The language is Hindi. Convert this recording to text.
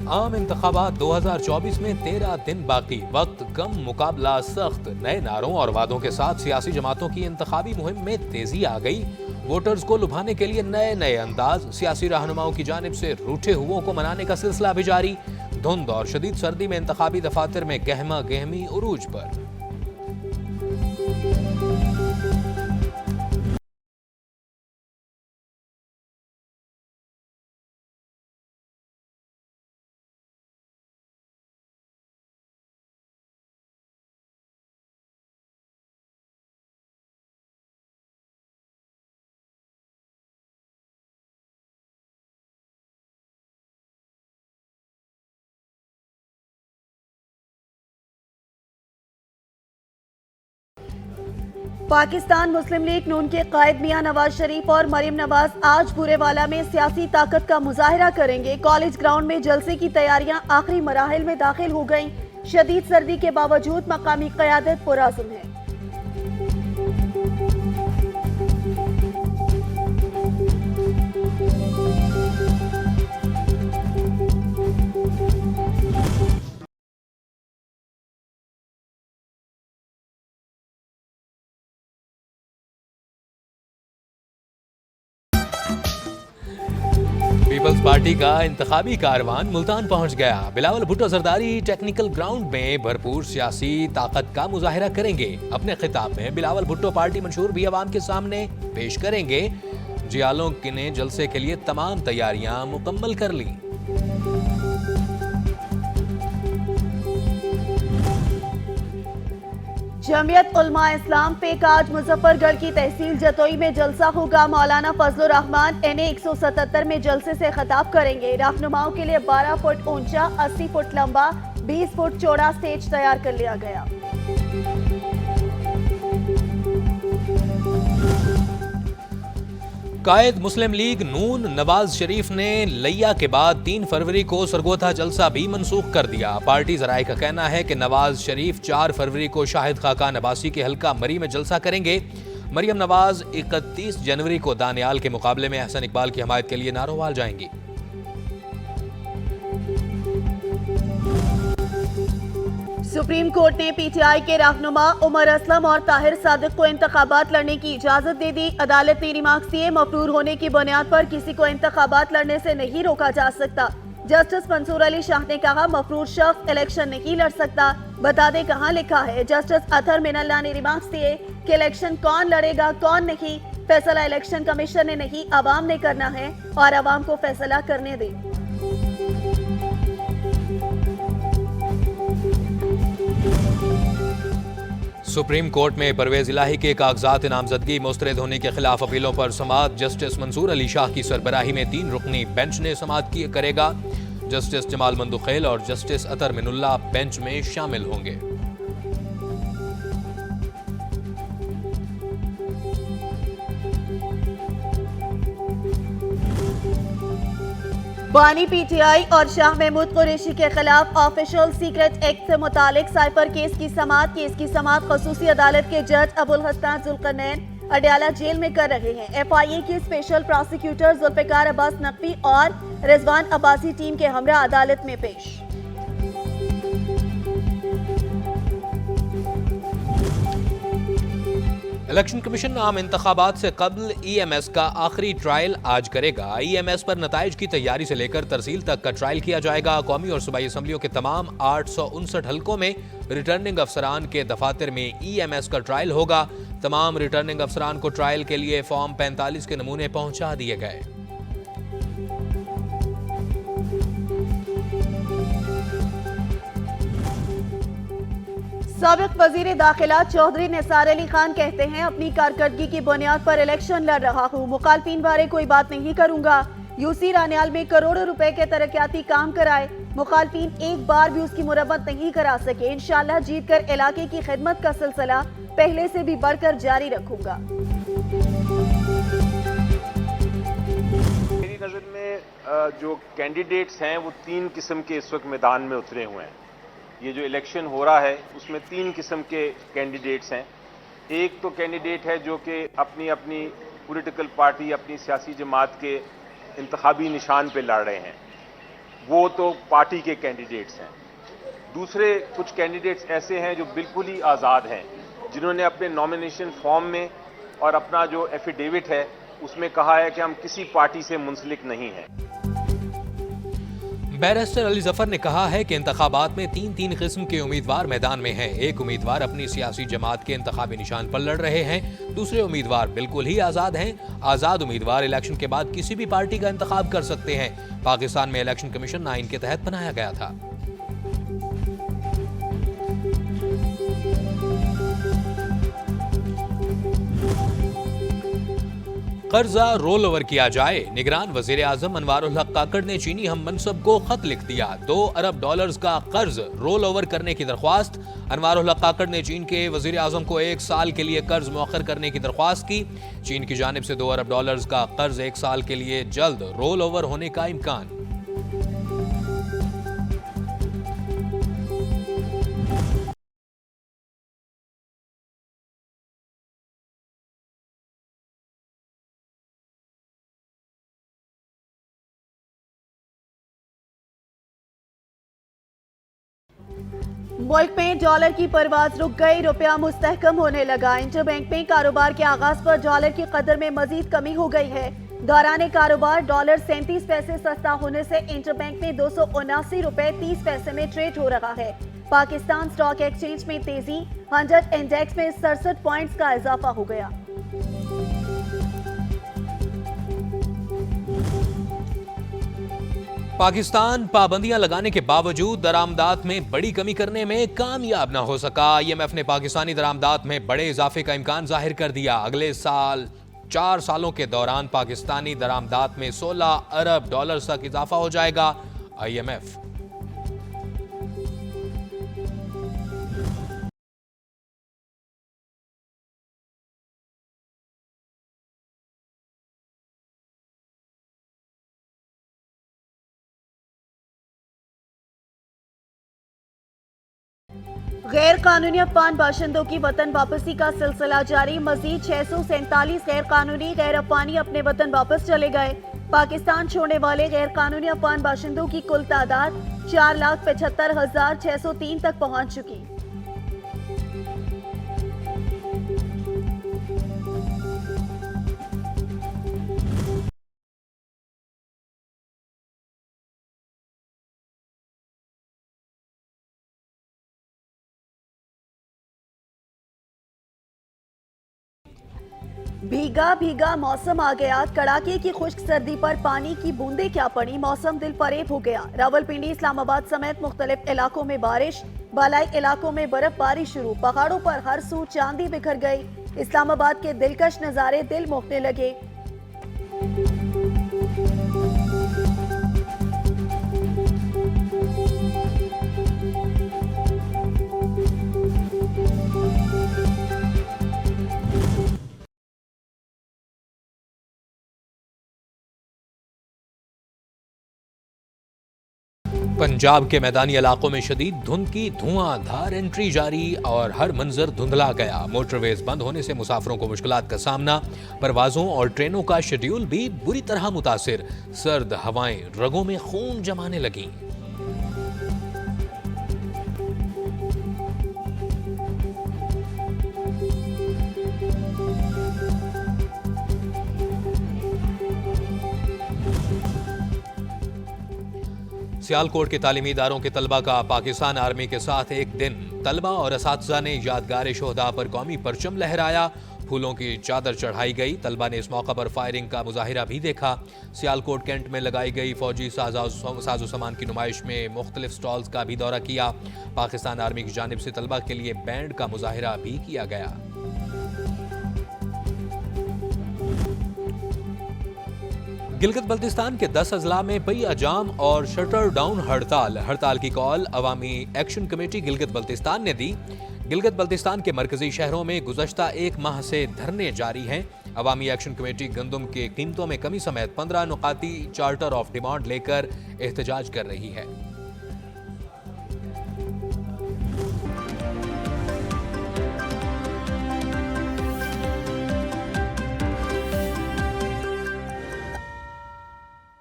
आम इंतखाबात 2024 में 13 दिन बाकी, वक्त कम, मुकाबला सख्त। नए नारों और वादों के साथ सियासी जमातों की इंतखाबी मुहिम में तेजी आ गई। वोटर्स को लुभाने के लिए नए नए अंदाज, सियासी रहनुमाओं की जानिब से रूठे हुओं को मनाने का सिलसिला भी जारी। धुंध और शदीद सर्दी में इंतखाबी दफातर में गहमा गहमी उरूज पर। पाकिस्तान मुस्लिम लीग नून के कायद मियां नवाज शरीफ और मरीम नवाज आज बुरेवाला में सियासी ताकत का मुजाहरा करेंगे। कॉलेज ग्राउंड में जलसे की तैयारियां आखिरी मराहिल में दाखिल हो गईं। शदीद सर्दी के बावजूद मकामी क़यादत पुरअज़्म है। पीपल्स पार्टी का इंतखाबी कारवान मुल्तान पहुंच गया। बिलावल भुट्टो जरदारी टेक्निकल ग्राउंड में भरपूर सियासी ताकत का मुजाहिरा करेंगे। अपने खिताब में बिलावल भुट्टो पार्टी मंशूर भी अवाम के सामने पेश करेंगे। जियालों ने जलसे के लिए तमाम तैयारियां मुकम्मल कर ली। जमियत उलमा इस्लाम पे आज मुजफ्फरगढ़ की तहसील जतोई में जलसा होगा। मौलाना फजलुर रहमान NA 177 में जलसे से खिताब करेंगे। रहनुमाओं के लिए 12 फुट ऊंचा, 80 फुट लंबा, 20 फुट चौड़ा स्टेज तैयार कर लिया गया। कायद मुस्लिम लीग नून नवाज शरीफ ने लिया के बाद 3 फरवरी को सरगोधा जलसा भी मनसूख कर दिया। पार्टी जराए का कहना है कि नवाज शरीफ 4 फरवरी को शाहिद खाकान अब्बासी के हल्का मरी में जलसा करेंगे। मरियम नवाज 31 जनवरी को दानियाल के मुकाबले में अहसन इकबाल की हमायत के लिए नारोवाल जाएंगी। सुप्रीम कोर्ट ने PTI के रहनुमा उमर असलम और ताहिर सादिक को इंतखाबात लड़ने की इजाजत दे दी। अदालत ने रिमार्क्स दिए, मफरूर होने की बुनियाद पर किसी को इंतखाबात लड़ने से नहीं रोका जा सकता। जस्टिस मंसूर अली शाह ने कहा, मफरूर शख्स इलेक्शन नहीं लड़ सकता। बता दें कहाँ लिखा है। जस्टिस अतहर मिनल्ला ने रिमार्क्स दिए कि इलेक्शन कौन लड़ेगा कौन नहीं, फैसला इलेक्शन कमीशन ने नहीं अवाम ने करना है और अवाम को फैसला करने दें। सुप्रीम कोर्ट में परवेज इलाही के कागजात नामजदगी मुस्तरद होने के खिलाफ अपीलों पर समाअत जस्टिस मंसूर अली शाह की सरबराही में 3 रुकनी बेंच ने समाअत करेगा। जस्टिस जमाल मंदुखेल और जस्टिस अतर मिनुल्ला बेंच में शामिल होंगे। बानी PTI और शाह महमूद कुरैशी के खिलाफ ऑफिशियल सीक्रेट एक्ट से मुतालिक साइफर केस की समाअत खसूसी अदालत के जज अबुल हसन जुल्करनैन अडयाला जेल में कर रहे हैं। FIA के स्पेशल प्रोसिक्यूटर जुल्फिकार अब्बास नकवी और रिजवान अब्बासी टीम के हमरा अदालत में पेश। इलेक्शन कमीशन आम इंतखाबात से कबल EMS का आखिरी ट्रायल आज करेगा। EMS पर नताइज की तैयारी से लेकर तरसील तक का ट्रायल किया जाएगा। कौमी और सूबाई असम्बलियों के तमाम 859 हल्कों में रिटर्निंग अफसरान के दफातर में EMS का ट्रायल होगा। तमाम रिटर्निंग अफसरान को ट्रायल के लिए फॉर्म 45 के नमूने पहुंचा दिए गए। साबिक वजीर दाखिला चौधरी निसार अली खान कहते हैं, अपनी कारकर्दगी की बुनियाद पर इलेक्शन लड़ रहा हूँ, मुखालफिन बारे कोई बात नहीं करूंगा। UC रानियाल में करोड़ों रुपए के तरक्याती काम कराए, मुखालफिन एक बार भी उसकी मुरम्मत नहीं करा सके। इंशाअल्लाह जीत कर इलाके की खिदमत का सिलसिला पहले से भी बढ़कर जारी रखूंगा। मेरी नजर में जो कैंडिडेट्स हैं वो 3 किस्म के इस वक्त मैदान में उतरे हुए हैं। ये जो इलेक्शन हो रहा है उसमें 3 किस्म के कैंडिडेट्स हैं। एक तो कैंडिडेट है जो कि अपनी अपनी पॉलिटिकल पार्टी, अपनी सियासी जमात के इंतखाबी निशान पे लड़ रहे हैं। वो तो पार्टी के कैंडिडेट्स हैं। दूसरे कुछ कैंडिडेट्स ऐसे हैं जो बिल्कुल ही आज़ाद हैं, जिन्होंने अपने नॉमिनेशन फॉर्म में और अपना जो एफिडेविट है उसमें कहा है कि हम किसी पार्टी से मुंसलिक नहीं हैं। बैरिस्टर अली जफर ने कहा है कि इंतखाबात में तीन किस्म के उम्मीदवार मैदान में हैं। एक उम्मीदवार अपनी सियासी जमात के इंतखाबी निशान पर लड़ रहे हैं, दूसरे उम्मीदवार बिल्कुल ही आज़ाद हैं। आज़ाद उम्मीदवार इलेक्शन के बाद किसी भी पार्टी का इंतखाब कर सकते हैं। पाकिस्तान में इलेक्शन कमीशन 9 के तहत बनाया गया था। कर्जा रोल ओवर किया जाए। निगरान वजीर आजम अनवारुल हक काकड़ ने चीनी हम मनसब को खत लिख दिया। $2 अरब का कर्ज रोल ओवर करने की दरख्वास्त। अनवारुल हक काकड़ ने चीन के वजीर आजम को 1 साल के लिए कर्ज मौखर करने की दरख्वास्त की। चीन की जानिब से $2 अरब का कर्ज 1 साल के लिए जल्द रोल ओवर होने का इम्कान। मुल्क में डॉलर की परवाज रुक गई, रुपया मुस्तहकम होने लगा। इंटरबैंक में कारोबार के आगाज पर डॉलर की कदर में मजीद कमी हो गई है। दौरान कारोबार डॉलर 37 पैसे सस्ता होने से इंटरबैंक में 279 रुपए 30 पैसे में ट्रेड हो रहा है। पाकिस्तान स्टॉक एक्सचेंज में तेजी, 100 इंडेक्स में 67 पॉइंट्स का इजाफा हो गया। पाकिस्तान पाबंदियां लगाने के बावजूद दरामदात में बड़ी कमी करने में कामयाब न हो सका। IMF ने पाकिस्तानी दरामदात में बड़े इजाफे का इम्कान जाहिर कर दिया। अगले साल 4 सालों के दौरान पाकिस्तानी दरामदात में $16 अरब तक इजाफा हो जाएगा। IMF गैर कानूनी अफगान बाशिंदों की वतन वापसी का सिलसिला जारी। मजीद 647 गैर कानूनी गैर अफगानी अपने वतन वापस चले गए। पाकिस्तान छोड़ने वाले गैर कानूनी अफगान बाशिंदों की कुल तादाद 4,75,603 तक पहुंच चुकी। भीगा भीगा मौसम आ गया। कड़ाके की खुश्क सर्दी पर पानी की बूंदें क्या पड़ी, मौसम दिल फरेब हो गया। रावलपिंडी, इस्लामाबाद समेत मुख्तलिफ इलाकों में बारिश, बालाई इलाकों में बर्फबारी शुरू। पहाड़ों पर हर सू चांदी बिखर गई। इस्लामाबाद के दिलकश नजारे दिल मोहने लगे। पंजाब के मैदानी इलाकों में शदीद धुंध की धुआंधार एंट्री जारी और हर मंजर धुंधला गया। मोटरवेज बंद होने से मुसाफिरों को मुश्किलात का सामना। परवाजों और ट्रेनों का शेड्यूल भी बुरी तरह मुतासिर। सर्द हवाएं रगों में खून जमाने लगीं। सियालकोट के तालीमी इदारों के तलबा का पाकिस्तान आर्मी के साथ एक दिन। तलबा और असातिज़ा ने यादगार शोहदा पर कौमी परचम लहराया। फूलों की चादर चढ़ाई गई। तलबा ने इस मौका पर फायरिंग का मुजाहिरा भी देखा। सियालकोट कैंट में लगाई गई फौजी साजो सामान की नुमाइश में मुख्तलिफ स्टॉल्स का भी दौरा किया। पाकिस्तान आर्मी की जानिब से तलबा के लिए बैंड का मुजाहिरा भी किया गया। गिलगित बल्तिस्तान के 10 अजला में पहिया जाम और शटर डाउन हड़ताल की कॉल अवामी एक्शन कमेटी गिलगित बल्तिस्तान ने दी। गिलगित बल्तिस्तान के मरकजी शहरों में गुज़श्ता 1 माह से धरने जारी हैं। अवामी एक्शन कमेटी गंदम के कीमतों में कमी समेत 15 नुकाती चार्टर ऑफ डिमांड लेकर एहतजाज कर रही है।